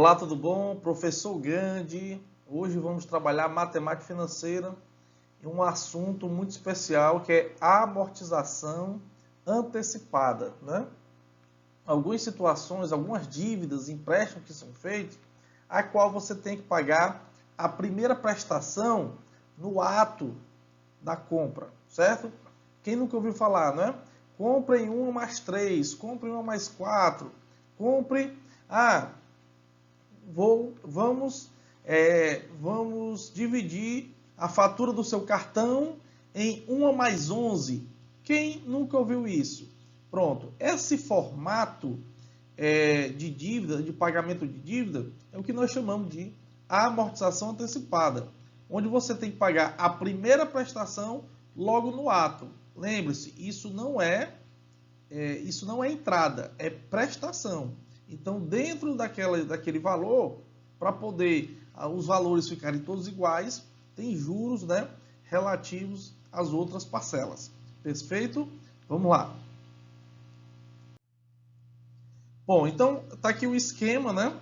Olá, tudo bom? Professor Gandhi. Hoje vamos trabalhar matemática financeira e um assunto muito especial que é a amortização antecipada, né? Algumas situações, algumas dívidas, empréstimos que são feitos, a qual você tem que pagar a primeira prestação no ato da compra, certo? Quem nunca ouviu falar, né? Compre em 1 mais 3, compre em 1 mais 4, compre... vamos dividir a fatura do seu cartão em 1 mais 11. Quem nunca ouviu isso? Pronto, esse formato de dívida, de pagamento de dívida, é o que nós chamamos de amortização antecipada, onde você tem que pagar a primeira prestação logo no ato. Lembre-se, isso não é entrada, é prestação. Então, dentro daquele valor, para poder os valores ficarem todos iguais, tem juros, né, relativos às outras parcelas. Perfeito? Vamos lá. Bom, então está aqui o esquema, né,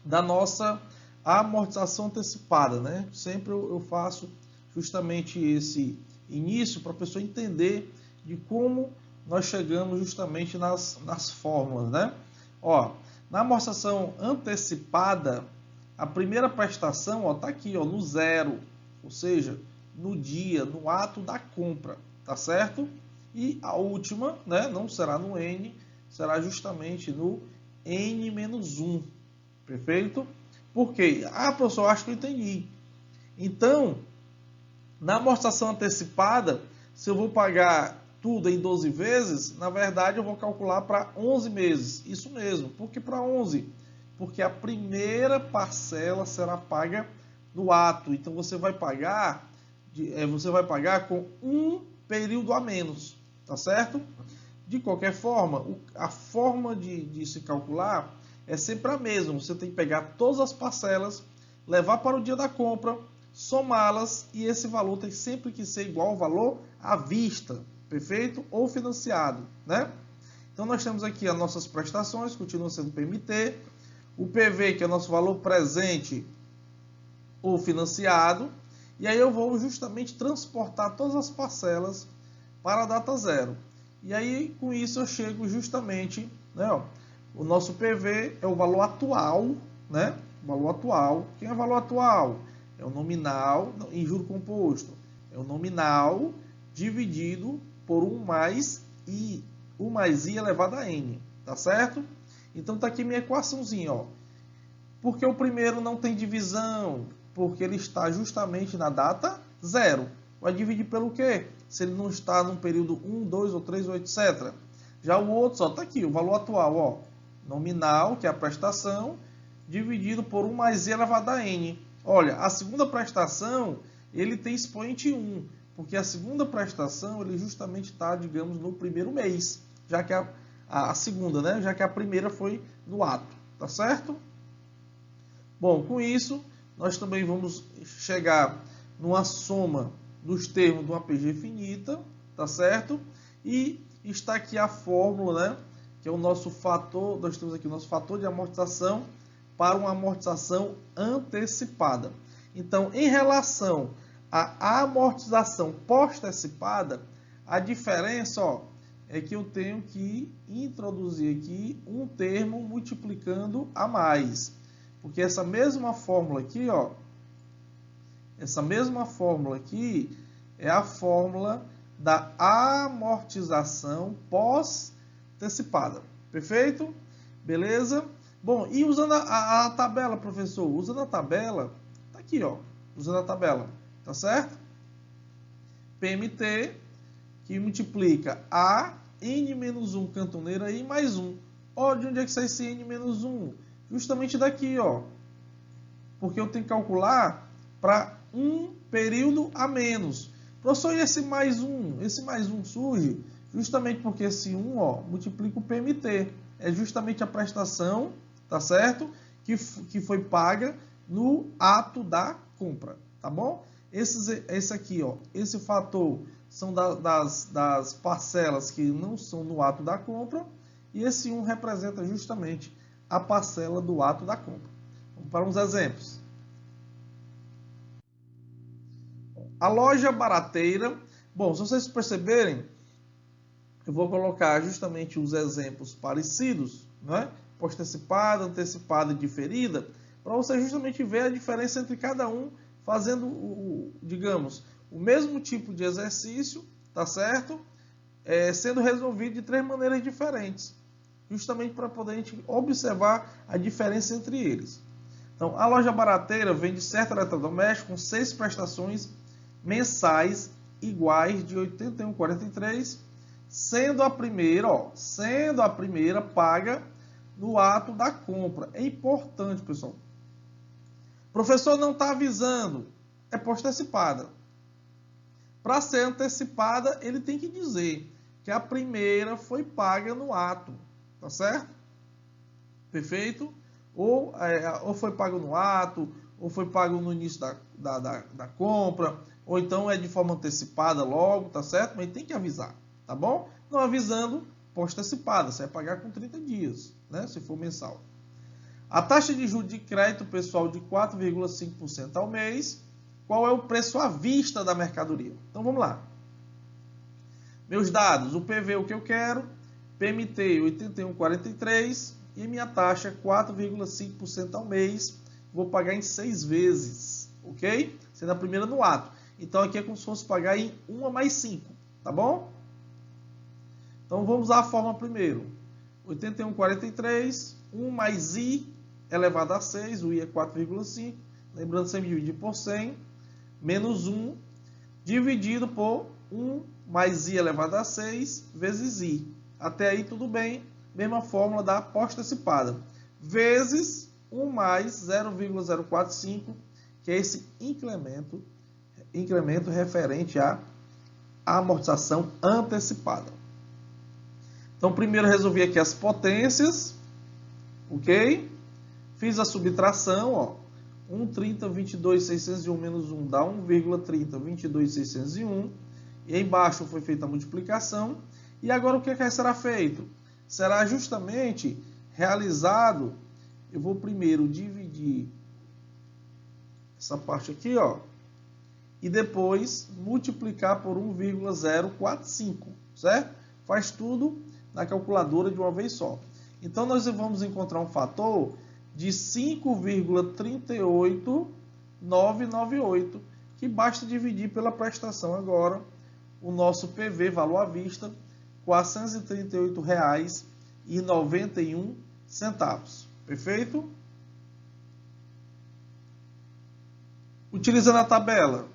da nossa amortização antecipada, né? Sempre eu faço justamente esse início para a pessoa entender de como nós chegamos justamente nas fórmulas, né? Ó, na amortização antecipada, a primeira prestação, ó, tá aqui, ó, no zero, ou seja, no dia, no ato da compra, tá certo? E a última, né, não será no N, será justamente no N-1, perfeito? Por quê? Professor, acho que eu entendi. Então, na amortização antecipada, se eu vou pagar tudo em 12 vezes, na verdade eu vou calcular para 11 meses. Isso mesmo. Por que para 11? Porque a primeira parcela será paga no ato. Então você vai pagar com um período a menos, tá certo? De qualquer forma, a forma de se calcular é sempre a mesma. Você tem que pegar todas as parcelas, levar para o dia da compra, somá-las e esse valor tem sempre que ser igual ao valor à vista, perfeito? Ou financiado, né? Então nós temos aqui as nossas prestações, continuam sendo PMT, o PV, que é o nosso valor presente ou financiado, e aí eu vou justamente transportar todas as parcelas para a data zero. E aí com isso eu chego justamente, né, ó, o nosso PV é o valor atual, né? O valor atual. Quem é o valor atual? É o nominal em juro composto. É o nominal dividido por 1 mais I. 1 mais I elevado a N. Tá certo? Então tá aqui minha equaçãozinha, ó. Porque o primeiro não tem divisão? Porque ele está justamente na data zero. Vai dividir pelo quê? Se ele não está no período 1, 2 ou 3, ou etc. Já o outro, só tá aqui, o valor atual, ó. Nominal, que é a prestação, dividido por 1 mais I elevado a N. Olha, a segunda prestação, ele tem expoente 1, porque a segunda prestação, ele justamente está, digamos, no primeiro mês, já que a segunda, né? Já que a primeira foi no ato, tá certo? Bom, com isso, nós também vamos chegar numa soma dos termos de uma PG finita, tá certo? E está aqui a fórmula, né? Que é o nosso fator, nós temos aqui o nosso fator de amortização para uma amortização antecipada. Então, em relação à amortização pós-antecipada, a diferença, ó, é que eu tenho que introduzir aqui um termo multiplicando a mais. Porque essa mesma fórmula aqui, ó, essa mesma fórmula aqui é a fórmula da amortização pós-antecipada. Perfeito? Beleza? Bom, e usando a tabela, professor? Usando a tabela, tá aqui, ó. Usando a tabela, tá certo? PMT, que multiplica a N-1 cantoneira I mais 1. Ó, de onde é que sai esse N-1? Justamente daqui, ó. Porque eu tenho que calcular para um período a menos. Professor, e esse mais 1? Esse mais 1 surge justamente porque esse 1, ó, multiplica o PMT. É justamente a prestação, tá certo? Que foi paga no ato da compra, tá bom? Esse aqui, ó, esse fator são das parcelas que não são no ato da compra, e esse 1 representa justamente a parcela do ato da compra. Vamos para uns exemplos. A loja barateira. Bom, se vocês perceberem, eu vou colocar justamente os exemplos parecidos, né? Post-antecipada, antecipada e diferida, para você justamente ver a diferença entre cada um, fazendo, digamos, o mesmo tipo de exercício, tá certo? Sendo resolvido de 3 maneiras diferentes, justamente para poder a gente observar a diferença entre eles. Então, a loja barateira vende certo eletrodoméstico com 6 prestações mensais iguais de R$ 81,43, sendo a primeira paga no ato da compra. É importante, pessoal. O professor não está avisando, é post-antecipada. Para ser antecipada, ele tem que dizer que a primeira foi paga no ato, tá certo? Perfeito? Ou foi pago no ato, ou foi pago no início da compra, ou então é de forma antecipada logo, tá certo? Mas tem que avisar, tá bom? Não avisando, post-antecipada, você vai pagar com 30 dias, né? Se for mensal. A taxa de juros de crédito pessoal de 4,5% ao mês. Qual é o preço à vista da mercadoria? Então vamos lá. Meus dados, o PV o que eu quero, PMT 81,43 e minha taxa 4,5% ao mês. Vou pagar em 6 vezes, ok? Sendo a primeira no ato. Então aqui é como se fosse pagar em 1 mais 5, tá bom? Então vamos usar a fórmula primeiro. 81,43, 1 mais I elevado a 6, o I é 4,5, lembrando sempre dividir por 100, menos 1, dividido por 1 mais I elevado a 6, vezes I. Até aí tudo bem, mesma fórmula da post-antecipada, vezes 1 mais 0,045, que é esse incremento referente à amortização antecipada. Então, primeiro resolvi aqui as potências, ok? Fiz a subtração, ó. 1,30, 22,601 menos 1 dá 1,30, 22,601. E aí embaixo foi feita a multiplicação. E agora o que será feito? Será justamente realizado, eu vou primeiro dividir essa parte aqui, ó, e depois multiplicar por 1,045, certo? Faz tudo na calculadora de uma vez só. Então, nós vamos encontrar um fator de 5,38998, que basta dividir pela prestação agora, o nosso PV, valor à vista, R$ 438,91. Perfeito? Utilizando a tabela.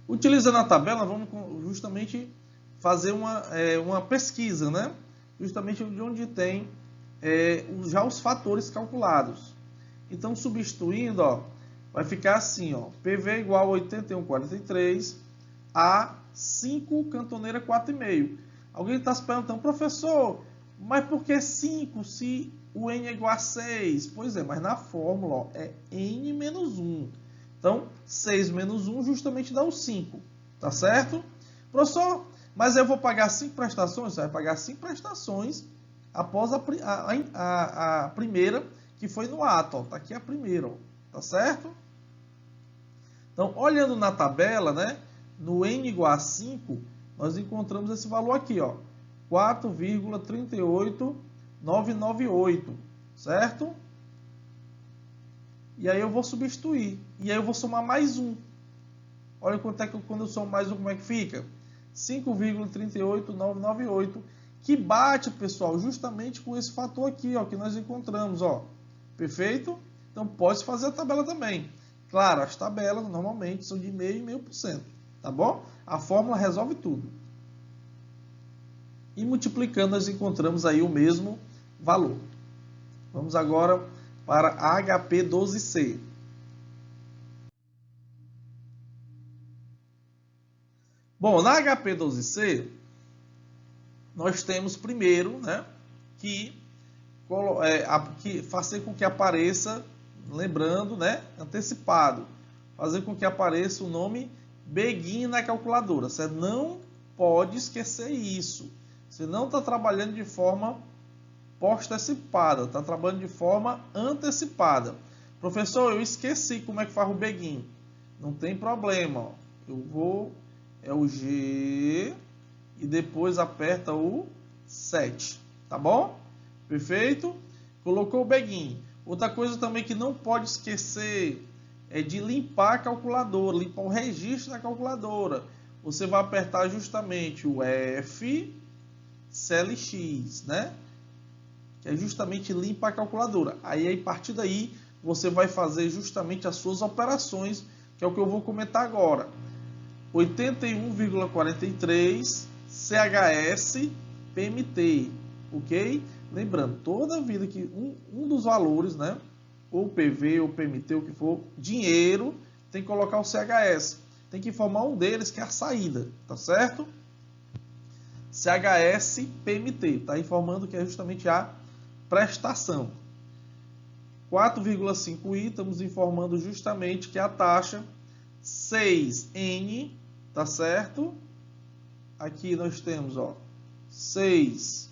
Utilizando a tabela, vamos justamente fazer uma pesquisa, né? Justamente de onde tem já os fatores calculados. Então, substituindo, ó, vai ficar assim, ó, PV igual a 81,43 a 5 cantoneira 4,5. Alguém está se perguntando, professor, mas por que 5 se o N é igual a 6? Pois é, mas na fórmula, ó, é N menos 1. Então, 6 menos 1 justamente dá o 5, tá certo? Professor, mas eu vou pagar 5 prestações? Você vai pagar 5 prestações após a primeira, que foi no ato, ó. Tá aqui a primeira, ó, tá certo? Então, olhando na tabela, né, no N igual a 5, nós encontramos esse valor aqui, ó, 4,38998, certo? E aí eu vou substituir. E aí eu vou somar mais 1. Olha quanto é que quando eu somo mais 1, como é que fica? 5,38998, que bate, pessoal, justamente com esse fator aqui, ó, que nós encontramos, ó. Perfeito? Então pode fazer a tabela também. Claro, as tabelas normalmente são de 0,5% e 0,5%, tá bom? A fórmula resolve tudo. E multiplicando nós encontramos aí o mesmo valor. Vamos agora para a HP12C. Bom, na HP12C, nós temos primeiro, né, que fazer com que apareça, lembrando, né, antecipado, fazer com que apareça o nome Begin na calculadora. Você não pode esquecer isso. Você não está trabalhando de forma postecipada, está trabalhando de forma antecipada. Professor, eu esqueci como é que faz o begin. Não tem problema, ó. Eu vou, é o G e depois aperta o 7, tá bom? Perfeito? Colocou o begin. Outra coisa também que não pode esquecer é de limpar a calculadora, limpar o registro da calculadora. Você vai apertar justamente o F, CLX, né? Que é justamente limpa a calculadora. Aí, a partir daí, você vai fazer justamente as suas operações, que é o que eu vou comentar agora. 81,43 CHS PMT, ok? Lembrando, toda vida que um dos valores, né, ou PV ou PMT, o que for, dinheiro, tem que colocar o CHS. Tem que informar um deles que é a saída, tá certo? CHS PMT, tá informando que é justamente a prestação. 4,5i, estamos informando justamente que é a taxa. 6N, tá certo? Aqui nós temos, ó, 6N,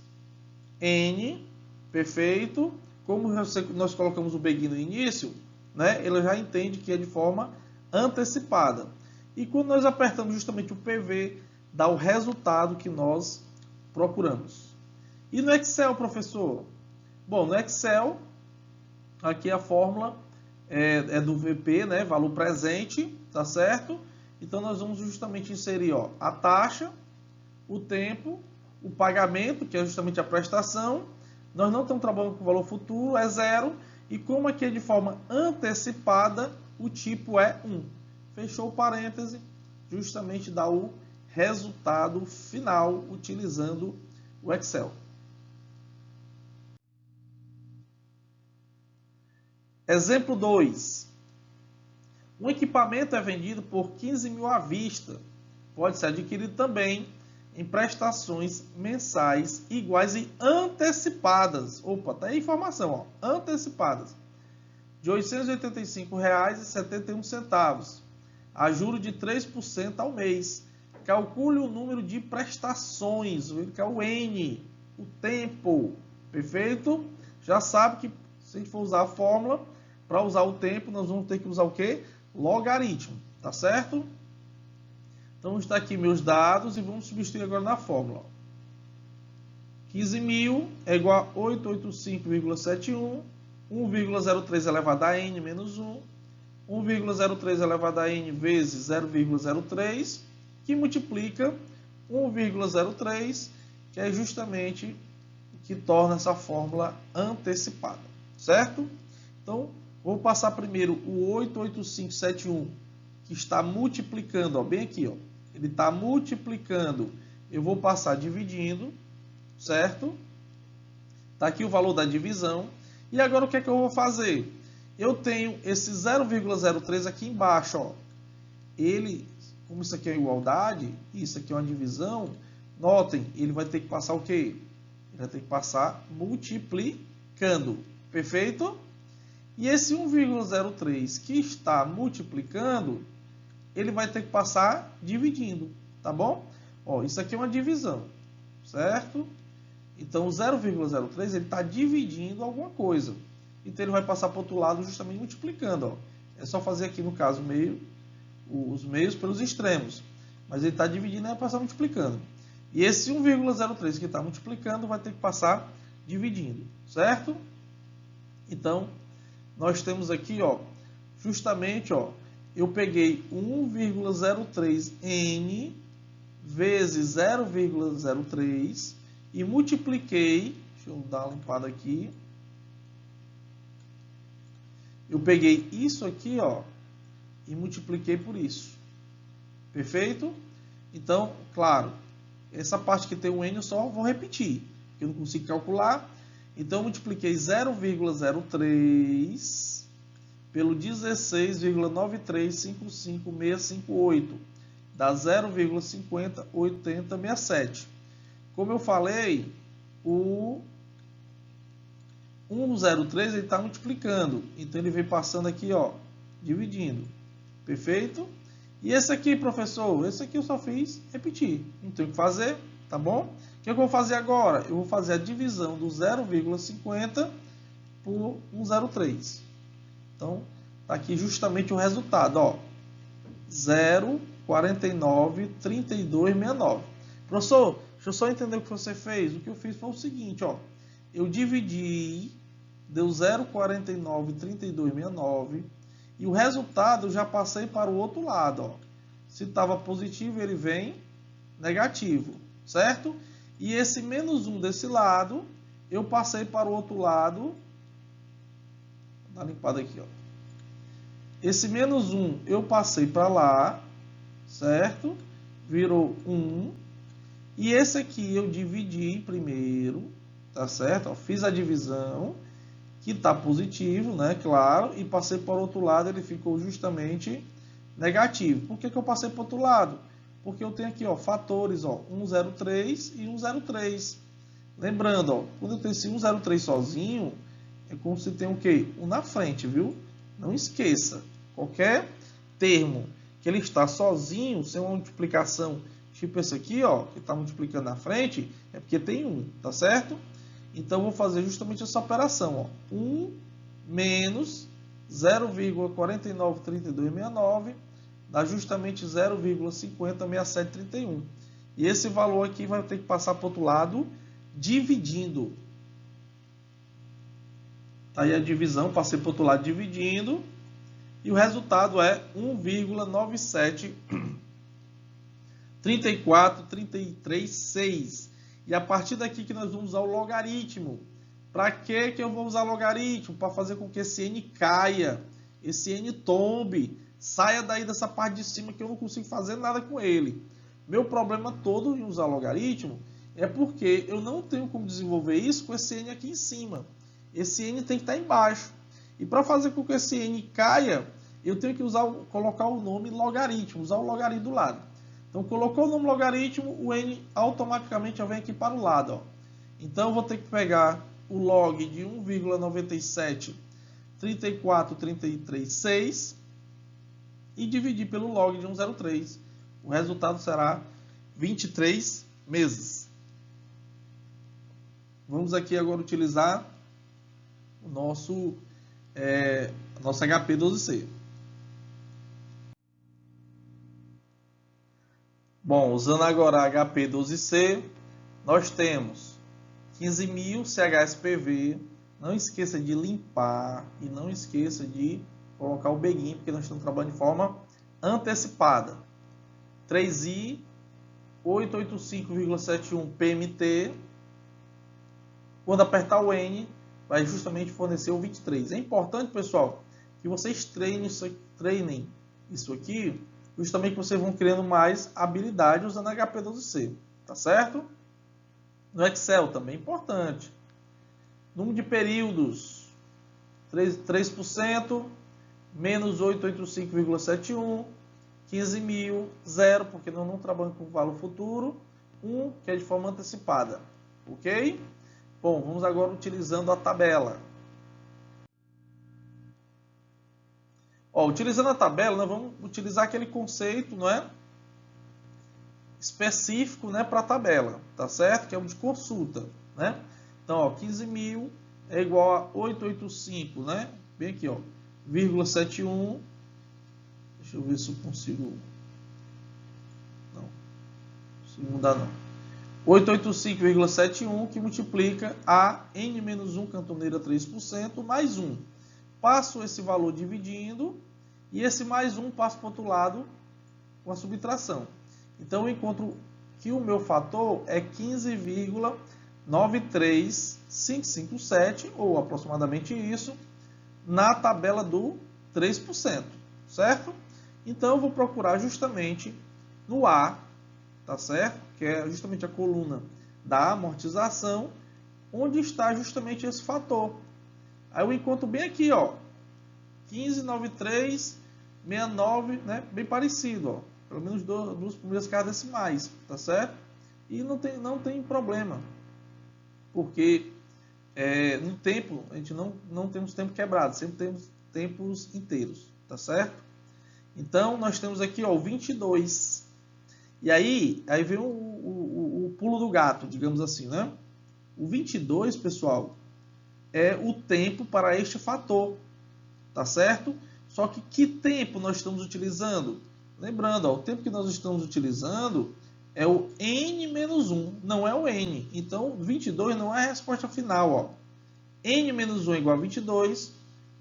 perfeito. Como nós colocamos o begin no início, né, ele já entende que é de forma antecipada. E quando nós apertamos justamente o PV, dá o resultado que nós procuramos. E no Excel, professor? Bom, no Excel, aqui a fórmula é do VP, né, valor presente, tá certo? Então nós vamos justamente inserir, ó, a taxa, o tempo, o pagamento, que é justamente a prestação. Nós não estamos trabalhando com valor futuro, é 0. E como aqui é de forma antecipada, o tipo é 1. Fechou o parêntese, justamente dá o resultado final utilizando o Excel. Exemplo 2. Um equipamento é vendido por 15 mil à vista. Pode ser adquirido também em prestações mensais iguais e antecipadas. Opa, tá aí a informação, ó, antecipadas. De R$ 885,71, a juros de 3% ao mês. Calcule o número de prestações, que é o N, o tempo. Perfeito? Já sabe que se a gente for usar a fórmula, para usar o tempo, nós vamos ter que usar o quê? Logaritmo, tá certo? Então, está aqui meus dados e vamos substituir agora na fórmula. 15 mil é igual a 885,71, 1,03 elevado a n menos 1, 1,03 elevado a n vezes 0,03, que multiplica 1,03, que é justamente o que torna essa fórmula antecipada, certo? Então, vou passar primeiro o 88571, que está multiplicando, ó, bem aqui, ó. Ele está multiplicando, eu vou passar dividindo, certo? Está aqui o valor da divisão. E agora o que é que eu vou fazer? Eu tenho esse 0,03 aqui embaixo, ó. Ele, como isso aqui é igualdade, isso aqui é uma divisão, notem, ele vai ter que passar o quê? Ele vai ter que passar multiplicando, perfeito? E esse 1,03 que está multiplicando, ele vai ter que passar dividindo, tá bom? Ó, isso aqui é uma divisão, certo? Então, o 0,03 ele está dividindo alguma coisa. Então, ele vai passar para o outro lado justamente multiplicando. Ó. É só fazer aqui, no caso, os meios pelos extremos. Mas ele está dividindo e vai passar multiplicando. E esse 1,03 que está multiplicando vai ter que passar dividindo, certo? Então, nós temos aqui, ó, justamente, ó, eu peguei 1,03n vezes 0,03 e multipliquei, deixa eu dar uma limpada aqui, eu peguei isso aqui, ó, e multipliquei por isso, perfeito? Então, claro, essa parte que tem um n eu só vou repetir, porque eu não consigo calcular, então eu multipliquei 0,03 pelo 16,9355658, dá 0,508067. Como eu falei, o 103 ele está multiplicando, então ele vem passando aqui, ó, dividindo, perfeito? E esse aqui, professor, esse aqui eu só fiz repetir, não tem o que fazer, tá bom? que eu vou fazer agora? Eu vou fazer a divisão do 0,50 por 103. Então, está aqui justamente o resultado, ó. 0,493269. Professor, deixa eu só entender o que você fez. O que eu fiz foi o seguinte, ó. Eu dividi, deu 0,493269 e o resultado eu já passei para o outro lado, ó. Se estava positivo, ele vem negativo, certo? E esse menos 1 desse lado, eu passei para o outro lado. Vou dar uma limpada aqui, ó. Esse menos 1 eu passei para lá, certo? Virou 1. E esse aqui eu dividi primeiro, tá certo? Ó, fiz a divisão, que está positivo, né? Claro. E passei para o outro lado, ele ficou justamente negativo. Por que eu passei para o outro lado? Porque eu tenho aqui, ó, fatores, ó, 103 e 103. Lembrando, ó, quando eu tenho esse 103 sozinho, é como se tem o quê? 1 na frente, viu? Não esqueça. Qualquer termo que ele está sozinho, sem uma multiplicação tipo esse aqui, ó, que está multiplicando na frente, é porque tem 1, tá certo? Então, eu vou fazer justamente essa operação, ó. 1 menos 0,493269 dá justamente 0,506731. E esse valor aqui vai ter que passar para o outro lado, dividindo. Aí a divisão, passei para o outro lado dividindo. E o resultado é 1,97343336. E a partir daqui que nós vamos usar o logaritmo. Para que eu vou usar logaritmo? Para fazer com que esse n caia, esse n tombe, saia daí dessa parte de cima que eu não consigo fazer nada com ele. Meu problema todo em usar logaritmo é porque eu não tenho como desenvolver isso com esse n aqui em cima. Esse n tem que estar embaixo. E para fazer com que esse n caia, eu tenho que colocar o nome logaritmo, usar o logaritmo do lado. Então, colocou o nome logaritmo, o n automaticamente já vem aqui para o lado, ó. Então, eu vou ter que pegar o log de 1,97343336 e dividir pelo log de 103. O resultado será 23 meses. Vamos aqui agora utilizar o nosso HP12C. Bom, usando agora HP12C, nós temos 15.000 CHSPV. Não esqueça de limpar e não esqueça de colocar o begin, porque nós estamos trabalhando de forma antecipada. 3i 885,71 PMT. Quando apertar o N, vai justamente fornecer o 23. É importante, pessoal, que vocês treinem isso aqui, justamente que vocês vão criando mais habilidade usando HP12C, tá certo? No Excel também é importante. Número de períodos, 3%, menos 885,71, 15.000, 0, porque nós não trabalhamos com valor futuro, 1, que é de forma antecipada, ok? Bom, vamos agora utilizando a tabela. Ó, utilizando a tabela, nós vamos utilizar aquele conceito, não é? Específico, né, para a tabela, tá certo? Que é o de consulta, né? Então, ó, 15.000 é igual a 885, né? Bem aqui, ó, 0,71. Deixa eu ver se eu consigo. Não, não consigo mudar não. 885,71 que multiplica a n-1 cantoneira 3% mais 1. Passo esse valor dividindo e esse mais 1 passo para o outro lado com a subtração. Então, eu encontro que o meu fator é 15,93557, ou aproximadamente isso, na tabela do 3%, certo? Então, eu vou procurar justamente no A, tá certo? Que é justamente a coluna da amortização, onde está justamente esse fator. Aí eu encontro bem aqui, ó, 15,9369, né? Bem parecido, ó. Pelo menos duas primeiras casas decimais, tá certo? E não tem problema, porque no tempo, a gente não temos tempo quebrado, sempre temos tempos inteiros, tá certo? Então, nós temos aqui, ó, o 22. E aí vem o pulo do gato, digamos assim, né? O 22, pessoal, é o tempo para este fator, tá certo? Só que tempo nós estamos utilizando? Lembrando, ó, o tempo que nós estamos utilizando é o n menos 1, não é o n. Então, 22 não é a resposta final, ó. N menos 1 é igual a 22,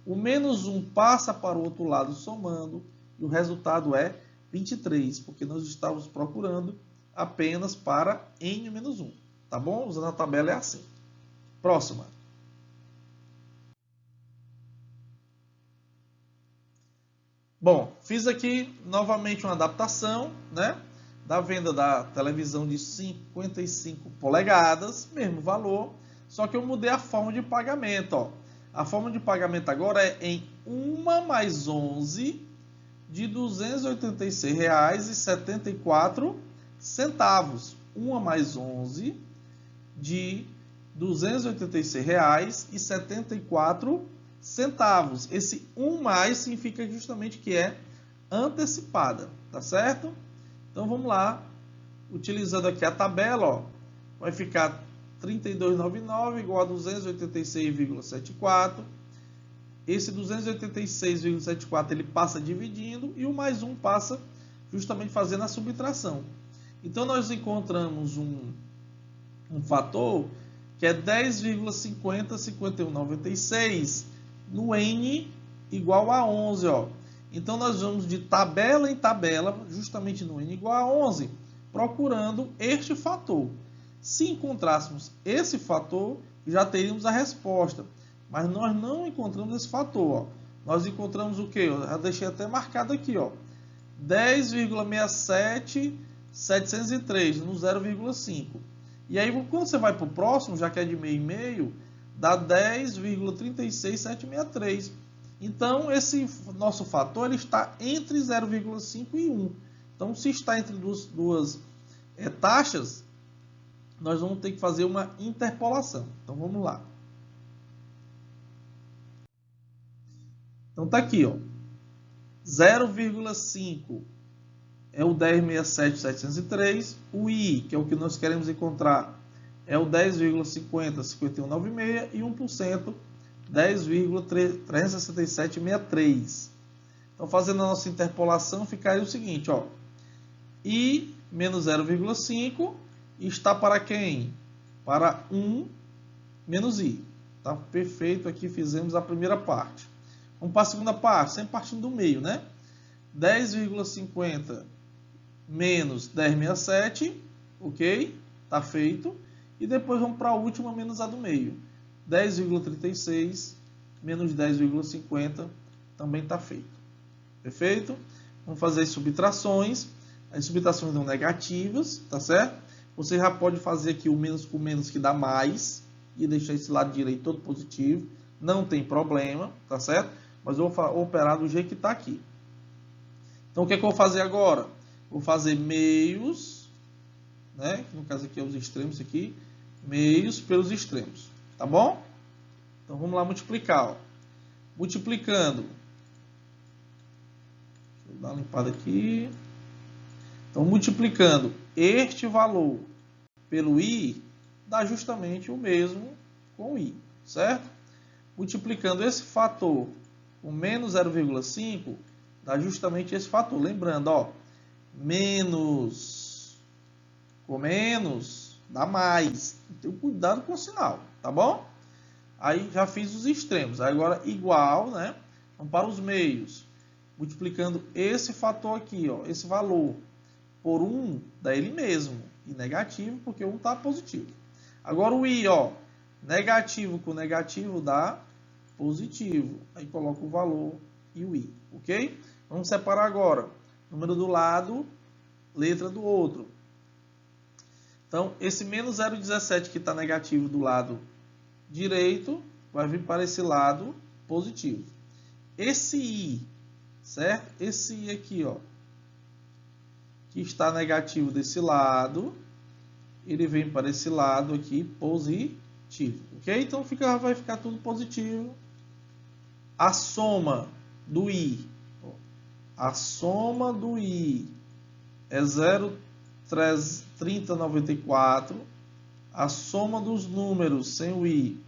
o menos 1 passa para o outro lado somando, e o resultado é 23, porque nós estávamos procurando apenas para n menos 1, tá bom? Usando a tabela é assim. Próxima. Bom, fiz aqui novamente uma adaptação, né, da venda da televisão de 55 polegadas, mesmo valor, só que eu mudei a forma de pagamento, ó. A forma de pagamento agora é em 1 mais 11 de R$ 286,74. 1 mais 11 de R$ 286,74. Esse 1 mais significa justamente que é antecipada, tá certo? Então vamos lá, utilizando aqui a tabela, ó, vai ficar 32,99 igual a 286,74. Esse 286,74 ele passa dividindo e o mais 1 passa justamente fazendo a subtração. Então nós encontramos um fator que é 10,505196 no n igual a 11, ó. Então nós vamos de tabela em tabela, justamente no n igual a 11, procurando este fator. Se encontrássemos esse fator, já teríamos a resposta. Mas nós não encontramos esse fator, ó. Nós encontramos o quê? Eu já deixei até marcado aqui, ó. 10,67703 no 0,5. E aí, quando você vai para o próximo, já que é de meio e meio, dá 10,36763. Então, esse nosso fator ele está entre 0,5 e 1. Então, se está entre duas taxas, nós vamos ter que fazer uma interpolação. Então, vamos lá. Então, está aqui, ó. 0,5 é o 10,67703. O I, que é o que nós queremos encontrar, é o 10,505196 e 1%, 10,36763. Então, fazendo a nossa interpolação, ficaria o seguinte, ó. I menos 0,5 está para quem? Para 1 menos I. Tá perfeito, aqui fizemos a primeira parte. Vamos para a segunda parte, sempre partindo do meio, né? 10,50 menos 10,67, ok? Tá feito. E depois vamos para a última menos a do meio. 10,36 menos 10,50 também está feito. Perfeito? Vamos fazer as subtrações. As subtrações são negativas, tá certo? Você já pode fazer aqui o menos com menos que dá mais e deixar esse lado direito todo positivo. Não tem problema, tá certo? Mas eu vou operar do jeito que está aqui. Então, o que é que eu vou fazer agora? Vou fazer meios, né? No caso aqui é os extremos aqui. Meios pelos extremos, tá bom? Então, vamos lá multiplicar, ó. Multiplicando. Deixa eu dar uma limpada aqui. Então, multiplicando este valor pelo I, dá justamente o mesmo com o I, certo? Multiplicando esse fator com menos 0,5, dá justamente esse fator. Lembrando, ó, menos com menos dá mais. Tenha cuidado com o sinal, tá bom? Aí já fiz os extremos. Agora igual, né? Vamos para os meios. Multiplicando esse fator aqui, ó, esse valor por 1, dá ele mesmo. E negativo, porque 1 está positivo. Agora o I, ó, negativo com negativo dá positivo. Aí coloca o valor e o I, ok? Vamos separar agora. Número do lado, letra do outro. Então, esse menos 0,17 que está negativo do lado direito, vai vir para esse lado positivo. Esse I, certo? Esse I aqui, ó, que está negativo desse lado, ele vem para esse lado aqui positivo, ok? Então vai ficar tudo positivo. A soma do I, a soma do I é 0,3 30,94. A soma dos números sem o i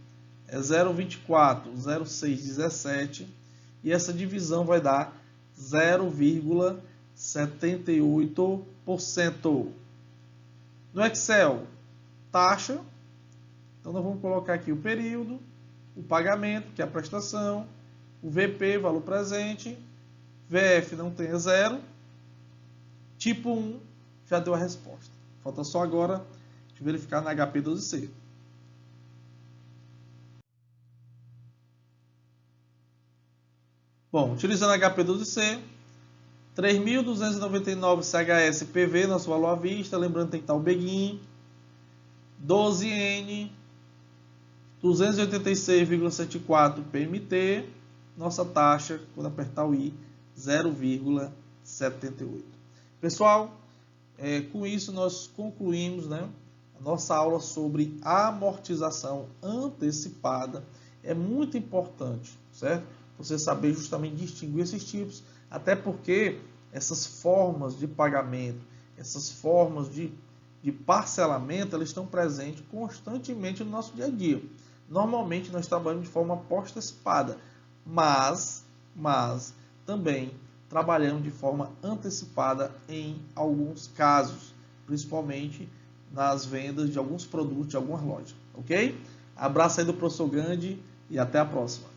é 0,24, 0,617. E essa divisão vai dar 0,78%. No Excel, taxa. Então, nós vamos colocar aqui o período, o pagamento, que é a prestação, o VP, valor presente, VF não tem zero, tipo 1, já deu a resposta. Falta só agora de verificar na HP12C. Bom, utilizando a HP12C, 3.299 CHS PV, nosso valor à vista, lembrando que tem que estar o Begin, 12N, 286,74 PMT, nossa taxa, quando apertar o I, 0,78. Pessoal, com isso nós concluímos, né, a nossa aula sobre amortização antecipada. É muito importante, certo? Você saber justamente distinguir esses tipos, até porque essas formas de pagamento, essas formas de parcelamento, elas estão presentes constantemente no nosso dia a dia. Normalmente nós trabalhamos de forma pós-antecipada, mas também trabalhamos de forma antecipada em alguns casos, principalmente nas vendas de alguns produtos de algumas lojas, ok? Abraço aí do professor Gandhi e até a próxima.